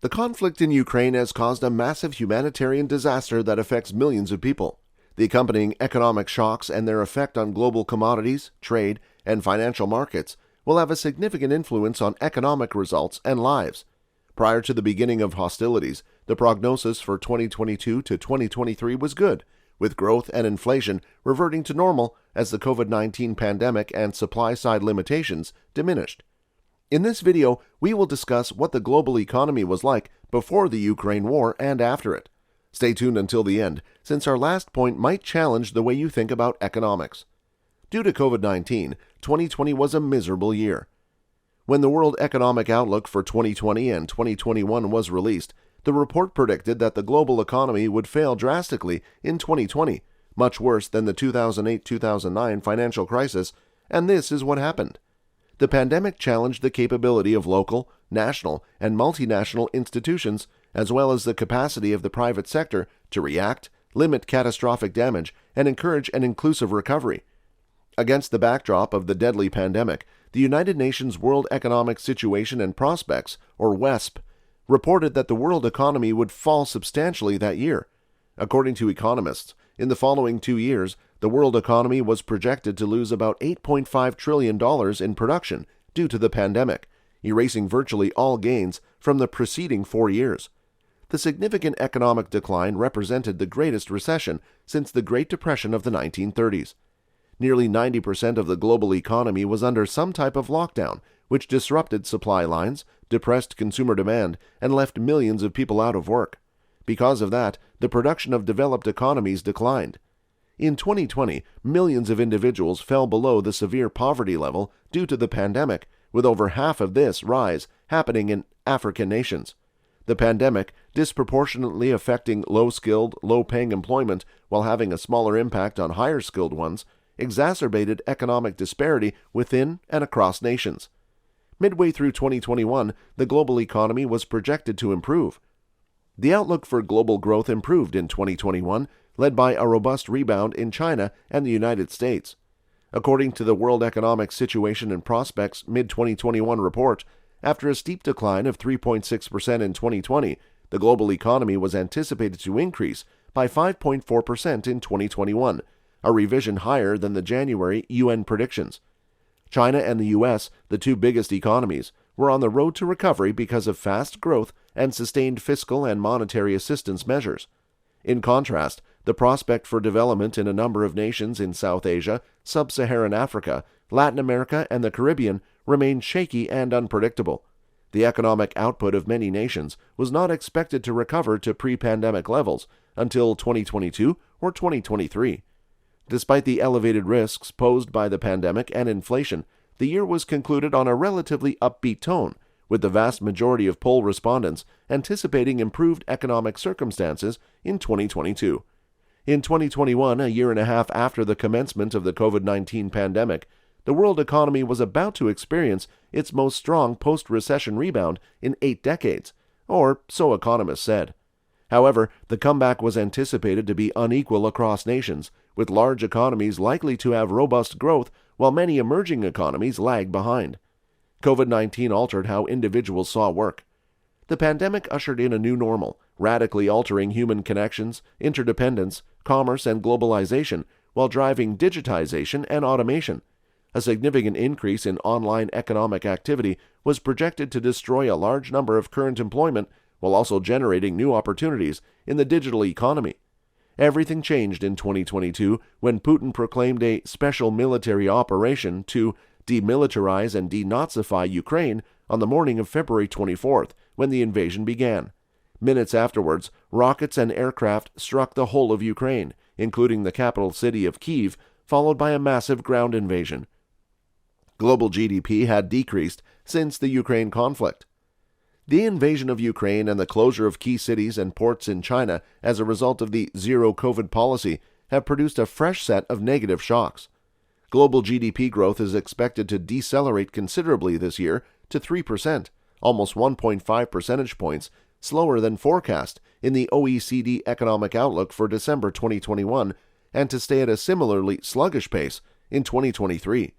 The conflict in Ukraine has caused a massive humanitarian disaster that affects millions of people. The accompanying economic shocks and their effect on global commodities, trade, and financial markets will have a significant influence on economic results and lives. Prior to the beginning of hostilities, the prognosis for 2022 to 2023 was good, with growth and inflation reverting to normal as the COVID-19 pandemic and supply-side limitations diminished. In this video, we will discuss what the global economy was like before the Ukraine war and after it. Stay tuned until the end, since our last point might challenge the way you think about economics. Due to COVID-19, 2020 was a miserable year. When the World Economic Outlook for 2020 and 2021 was released, the report predicted that the global economy would fail drastically in 2020, much worse than the 2008-2009 financial crisis, and this is what happened. The pandemic challenged the capability of local, national, and multinational institutions, as well as the capacity of the private sector to react, limit catastrophic damage, and encourage an inclusive recovery. Against the backdrop of the deadly pandemic, the United Nations World Economic Situation and Prospects, or WESP, reported that the world economy would fall substantially that year. According to economists, in the following 2 years, the world economy was projected to lose about $8.5 trillion in production due to the pandemic, erasing virtually all gains from the preceding 4 years. The significant economic decline represented the greatest recession since the Great Depression of the 1930s. Nearly 90% of the global economy was under some type of lockdown, which disrupted supply lines, depressed consumer demand, and left millions of people out of work. Because of that, the production of developed economies declined. In 2020, millions of individuals fell below the severe poverty level due to the pandemic, with over half of this rise happening in African nations. The pandemic, disproportionately affecting low-skilled, low-paying employment while having a smaller impact on higher-skilled ones, exacerbated economic disparity within and across nations. Midway through 2021, the global economy was projected to improve. The outlook for global growth improved in 2021, led by a robust rebound in China and the United States. According to the World Economic Situation and Prospects mid-2021 report, after a steep decline of 3.6% in 2020, the global economy was anticipated to increase by 5.4% in 2021, a revision higher than the January UN predictions. China and the U.S., the two biggest economies, were on the road to recovery because of fast growth and sustained fiscal and monetary assistance measures. In contrast, the prospect for development in a number of nations in South Asia, Sub-Saharan Africa, Latin America, and the Caribbean remained shaky and unpredictable. The economic output of many nations was not expected to recover to pre-pandemic levels until 2022 or 2023. Despite the elevated risks posed by the pandemic and inflation, the year was concluded on a relatively upbeat tone, with the vast majority of poll respondents anticipating improved economic circumstances in 2022. In 2021, a year and a half after the commencement of the COVID-19 pandemic, the world economy was about to experience its most strong post-recession rebound in 8 decades, or so economists said. However, the comeback was anticipated to be unequal across nations, with large economies likely to have robust growth while many emerging economies lag behind. COVID-19 altered how individuals saw work. The pandemic ushered in a new normal, radically altering human connections, interdependence, commerce, and globalization, while driving digitization and automation. A significant increase in online economic activity was projected to destroy a large number of current employment while also generating new opportunities in the digital economy. Everything changed in 2022 when Putin proclaimed a special military operation to demilitarize and denazify Ukraine on the morning of February 24th, when the invasion began. Minutes afterwards, rockets and aircraft struck the whole of Ukraine, including the capital city of Kyiv, followed by a massive ground invasion. Global GDP had decreased since the Ukraine conflict. The invasion of Ukraine and the closure of key cities and ports in China as a result of the zero-COVID policy have produced a fresh set of negative shocks. Global GDP growth is expected to decelerate considerably this year to 3%, almost 1.5 percentage points slower than forecast in the OECD Economic Outlook for December 2021, and to stay at a similarly sluggish pace in 2023.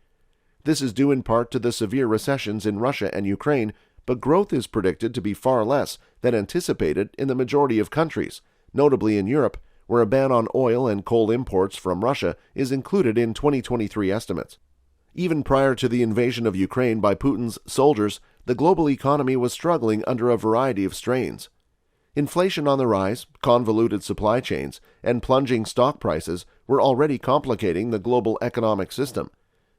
This is due in part to the severe recessions in Russia and Ukraine, but growth is predicted to be far less than anticipated in the majority of countries, notably in Europe, where a ban on oil and coal imports from Russia is included in 2023 estimates. Even prior to the invasion of Ukraine by Putin's soldiers, the global economy was struggling under a variety of strains. Inflation on the rise, convoluted supply chains, and plunging stock prices were already complicating the global economic system.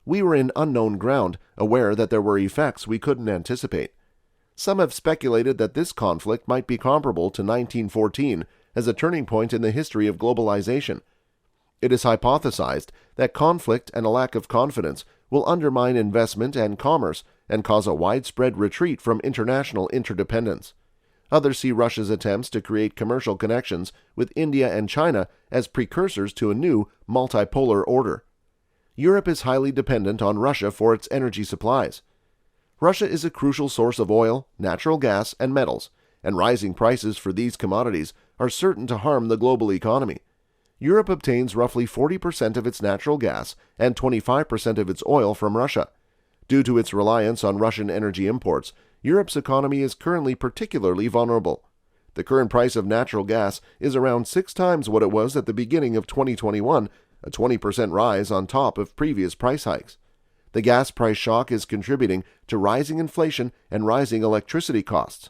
We were in unknown ground, aware that there were effects we couldn't anticipate. Some have speculated that this conflict might be comparable to 1914 as a turning point in the history of globalization. It is hypothesized that conflict and a lack of confidence will undermine investment and commerce and cause a widespread retreat from international interdependence. Others see Russia's attempts to create commercial connections with India and China as precursors to a new multipolar order. Europe is highly dependent on Russia for its energy supplies. Russia is a crucial source of oil, natural gas, and metals, and rising prices for these commodities are certain to harm the global economy. Europe obtains roughly 40% of its natural gas and 25% of its oil from Russia. Due to its reliance on Russian energy imports, Europe's economy is currently particularly vulnerable. The current price of natural gas is around 6 times what it was at the beginning of 2021, a 20% rise on top of previous price hikes. The gas price shock is contributing to rising inflation and rising electricity costs.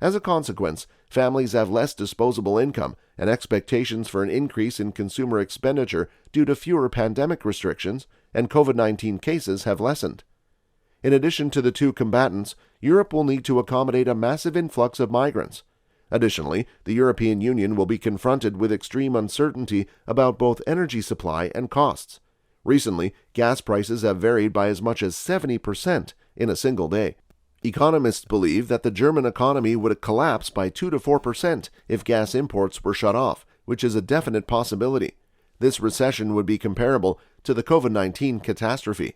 As a consequence, families have less disposable income, and expectations for an increase in consumer expenditure due to fewer pandemic restrictions and COVID-19 cases have lessened. In addition to the two combatants, Europe will need to accommodate a massive influx of migrants. Additionally, the European Union will be confronted with extreme uncertainty about both energy supply and costs. Recently, gas prices have varied by as much as 70% in a single day. Economists believe that the German economy would collapse by 2 to 4% if gas imports were shut off, which is a definite possibility. This recession would be comparable to the COVID-19 catastrophe.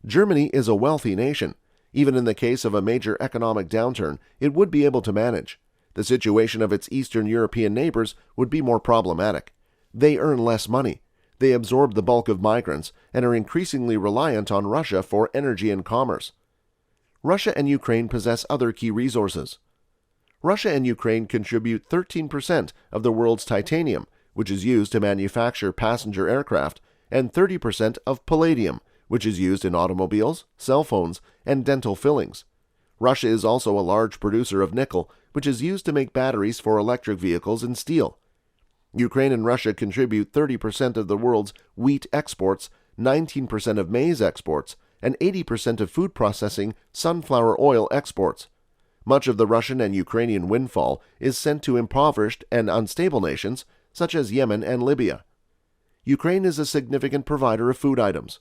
Germany is a wealthy nation. Even in the case of a major economic downturn, it would be able to manage. The situation of its Eastern European neighbors would be more problematic. They earn less money. They absorb the bulk of migrants and are increasingly reliant on Russia for energy and commerce. Russia and Ukraine possess other key resources. Russia and Ukraine contribute 13% of the world's titanium, which is used to manufacture passenger aircraft, and 30% of palladium, which is used in automobiles, cell phones, and dental fillings. Russia is also a large producer of nickel, which is used to make batteries for electric vehicles and steel. Ukraine and Russia contribute 30% of the world's wheat exports, 19% of maize exports, and 80% of food processing sunflower oil exports. Much of the Russian and Ukrainian windfall is sent to impoverished and unstable nations such as Yemen and Libya. Ukraine is a significant provider of food items.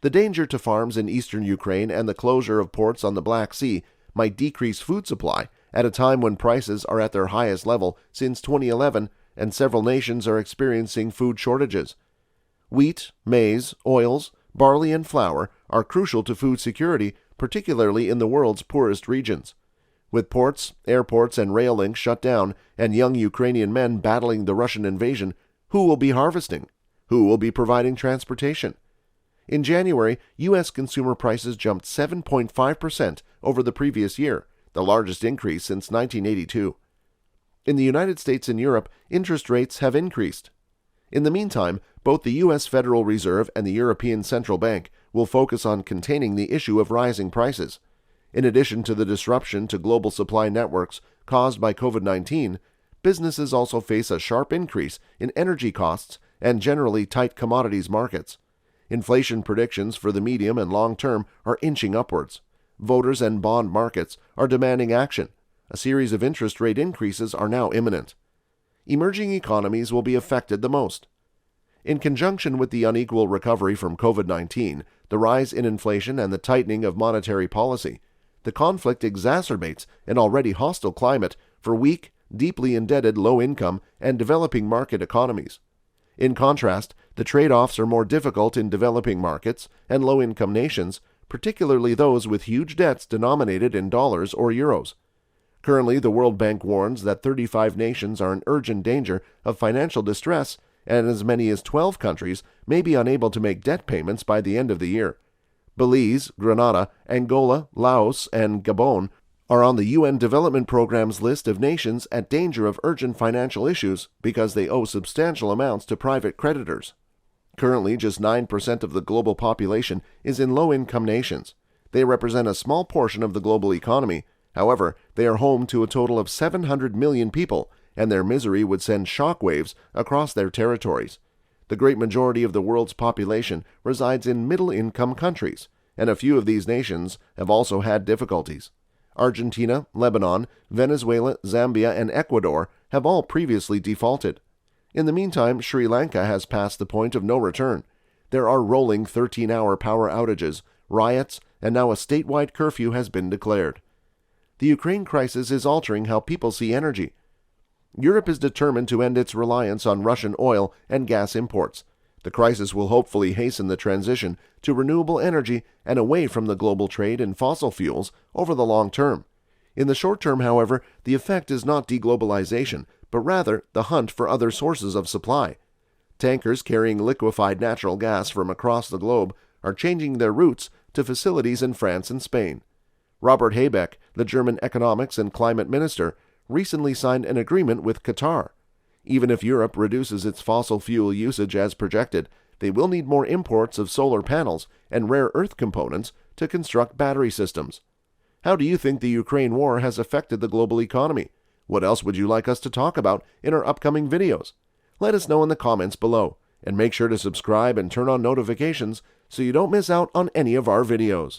The danger to farms in eastern Ukraine and the closure of ports on the Black Sea might decrease food supply at a time when prices are at their highest level since 2011 and several nations are experiencing food shortages. Wheat, maize, oils, barley, and flour are crucial to food security, particularly in the world's poorest regions. With ports, airports, and rail links shut down and young Ukrainian men battling the Russian invasion, who will be harvesting? Who will be providing transportation? In January, U.S. consumer prices jumped 7.5% over the previous year, the largest increase since 1982. In the United States and Europe, interest rates have increased. In the meantime, both the U.S. Federal Reserve and the European Central Bank will focus on containing the issue of rising prices. In addition to the disruption to global supply networks caused by COVID-19, businesses also face a sharp increase in energy costs and generally tight commodities markets. Inflation predictions for the medium and long term are inching upwards. Voters and bond markets are demanding action. A series of interest rate increases are now imminent. Emerging economies will be affected the most. In conjunction with the unequal recovery from COVID-19, the rise in inflation, and the tightening of monetary policy, the conflict exacerbates an already hostile climate for weak, deeply indebted low-income and developing market economies. In contrast, the trade-offs are more difficult in developing markets and low-income nations, particularly those with huge debts denominated in dollars or euros. Currently, the World Bank warns that 35 nations are in urgent danger of financial distress, and as many as 12 countries may be unable to make debt payments by the end of the year. Belize, Grenada, Angola, Laos, and Gabon are on the UN Development Programme's list of nations at danger of urgent financial issues because they owe substantial amounts to private creditors. Currently, just 9% of the global population is in low-income nations. They represent a small portion of the global economy. However, they are home to a total of 700 million people, and their misery would send shockwaves across their territories. The great majority of the world's population resides in middle-income countries, and a few of these nations have also had difficulties. Argentina, Lebanon, Venezuela, Zambia, and Ecuador have all previously defaulted. In the meantime, Sri Lanka has passed the point of no return. There are rolling 13-hour power outages, riots, and now a statewide curfew has been declared. The Ukraine crisis is altering how people see energy. Europe is determined to end its reliance on Russian oil and gas imports. The crisis will hopefully hasten the transition to renewable energy and away from the global trade in fossil fuels over the long term. In the short term, however, the effect is not deglobalization, but rather the hunt for other sources of supply. Tankers carrying liquefied natural gas from across the globe are changing their routes to facilities in France and Spain. Robert Habeck, the German economics and climate minister, recently signed an agreement with Qatar. Even if Europe reduces its fossil fuel usage as projected, they will need more imports of solar panels and rare earth components to construct battery systems. How do you think the Ukraine war has affected the global economy? What else would you like us to talk about in our upcoming videos? Let us know in the comments below, and make sure to subscribe and turn on notifications so you don't miss out on any of our videos.